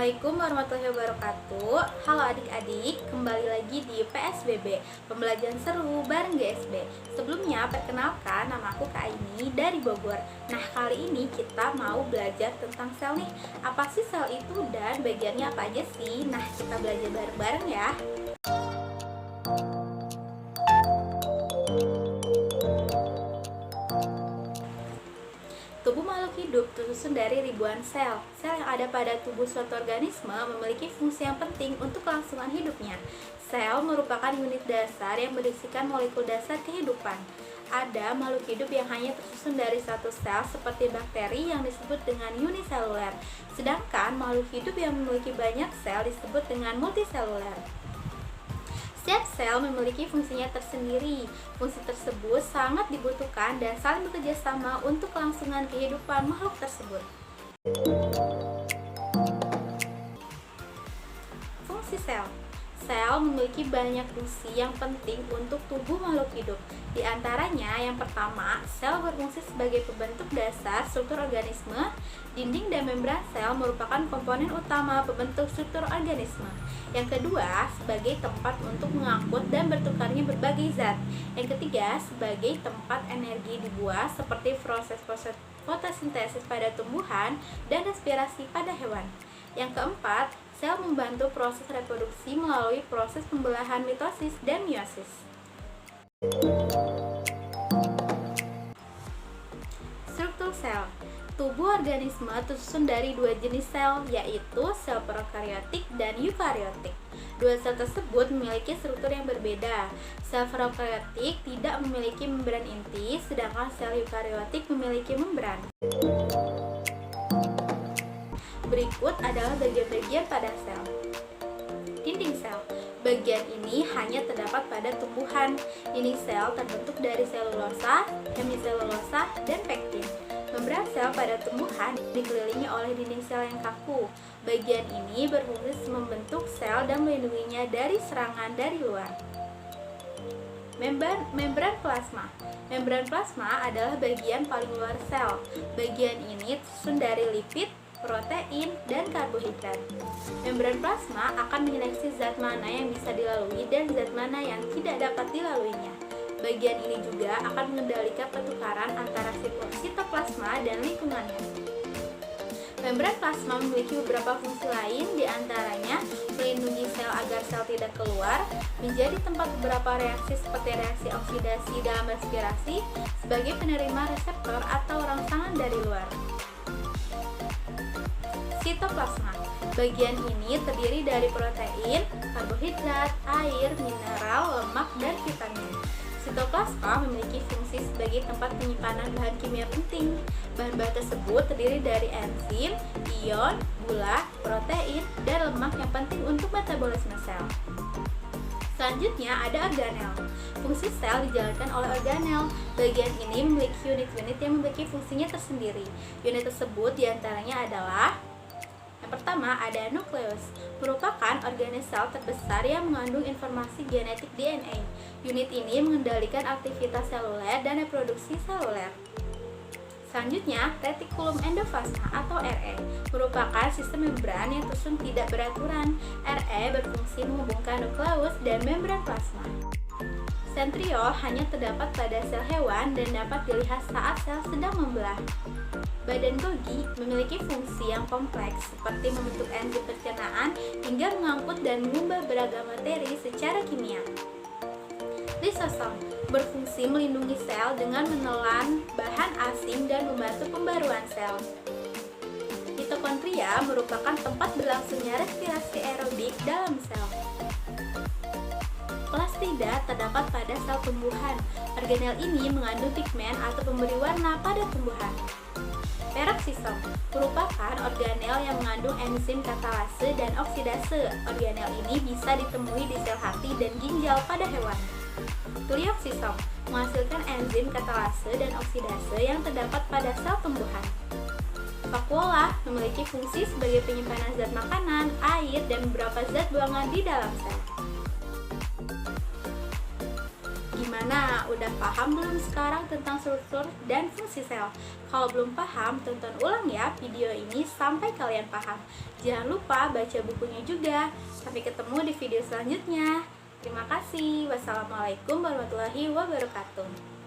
Assalamualaikum warahmatullahi wabarakatuh. Halo adik-adik, kembali lagi di PSBB, Pembelajaran Seru bareng GSB. Sebelumnya, perkenalkan, nama aku Kak Aini dari Bogor. Nah, kali ini kita mau belajar tentang sel nih. Apa sih sel itu dan bagiannya apa aja sih? Nah, kita belajar bareng-bareng ya. Tubuh makhluk hidup tersusun dari ribuan sel. Sel yang ada pada tubuh suatu organisme memiliki fungsi yang penting untuk kelangsungan hidupnya. Sel merupakan unit dasar yang berisikan molekul dasar kehidupan. Ada makhluk hidup yang hanya tersusun dari satu sel seperti bakteri yang disebut dengan uniseluler. Sedangkan makhluk hidup yang memiliki banyak sel disebut dengan multiseluler. Setiap sel memiliki fungsinya tersendiri. Fungsi tersebut sangat dibutuhkan dan saling bekerja sama untuk kelangsungan kehidupan makhluk tersebut. Fungsi sel. Sel memiliki banyak fungsi yang penting untuk tubuh makhluk hidup. Di antaranya, yang pertama, sel berfungsi sebagai pembentuk dasar struktur organisme. Dinding dan membran sel merupakan komponen utama pembentuk struktur organisme. Yang kedua, sebagai tempat untuk mengangkut dan bertukarnya berbagai zat. Yang ketiga, sebagai tempat energi dibuat seperti proses-proses fotosintesis pada tumbuhan dan respirasi pada hewan. Yang keempat, sel membantu proses reproduksi melalui proses pembelahan mitosis dan meiosis. Struktur sel. Tubuh organisme tersusun dari dua jenis sel, yaitu sel prokariotik dan eukariotik. Dua sel tersebut memiliki struktur yang berbeda. Sel prokariotik tidak memiliki membran inti, sedangkan sel eukariotik memiliki membran. Berikut adalah bagian-bagian pada sel. Dinding sel. Bagian ini hanya terdapat pada tumbuhan. Dinding sel terbentuk dari selulosa, hemiselulosa, dan pektin. Membran sel pada tumbuhan dikelilingi oleh dinding sel yang kaku. Bagian ini berfungsi membentuk sel dan melindunginya dari serangan dari luar. Membran plasma. Membran plasma adalah bagian paling luar sel. Bagian ini tersusun dari lipid, protein, dan karbohidrat. Membran plasma akan menyeleksi zat mana yang bisa dilalui dan zat mana yang tidak dapat dilaluinya. Bagian ini juga akan mengendalikan pertukaran antara sitoplasma dan lingkungannya. Membran plasma memiliki beberapa fungsi lain, diantaranya melindungi sel agar sel tidak keluar, menjadi tempat beberapa reaksi seperti reaksi oksidasi dalam respirasi, sebagai penerima reseptor atau rangsangan dari luar. Sitoplasma. Bagian ini terdiri dari protein, karbohidrat, air, mineral, lemak, dan vitamin. Sitoplasma memiliki fungsi sebagai tempat penyimpanan bahan kimia penting. Bahan-bahan tersebut terdiri dari enzim, ion, gula, protein, dan lemak yang penting untuk metabolisme sel. Selanjutnya ada organel. Fungsi sel dijalankan oleh organel. Bagian ini memiliki unit-unit yang memiliki fungsinya tersendiri. Unit tersebut diantaranya adalah: yang pertama ada nukleus, merupakan organel sel terbesar yang mengandung informasi genetik DNA. Unit ini mengendalikan aktivitas seluler dan reproduksi seluler. Selanjutnya, retikulum endoplasma atau RE, merupakan sistem membran yang tersusun tidak beraturan. RE berfungsi menghubungkan nukleus dan membran plasma. Sentriol hanya terdapat pada sel hewan dan dapat dilihat saat sel sedang membelah. Badan Golgi memiliki fungsi yang kompleks seperti membentuk enzim pencernaan hingga mengangkut dan mengubah beragam materi secara kimia. Lisosom berfungsi melindungi sel dengan menelan bahan asing dan membantu pembaruan sel. Mitokondria merupakan tempat berlangsungnya respirasi aerobik dalam sel. Plastida terdapat pada sel tumbuhan. Organel ini mengandung pigmen atau pemberi warna pada tumbuhan. Peroksisom merupakan organel yang mengandung enzim katalase dan oksidase. Organel ini bisa ditemui di sel hati dan ginjal pada hewan. Glioksisom menghasilkan enzim katalase dan oksidase yang terdapat pada sel tumbuhan. Vakuola memiliki fungsi sebagai penyimpanan zat makanan, air, dan beberapa zat buangan di dalam sel. Gimana Gimana? Udah paham belum sekarang tentang struktur dan fungsi sel? Kalau belum paham, tonton ulang ya video ini sampai kalian paham. Jangan lupa baca bukunya juga. Sampai ketemu di video selanjutnya. Terima kasih. Wassalamualaikum warahmatullahi wabarakatuh.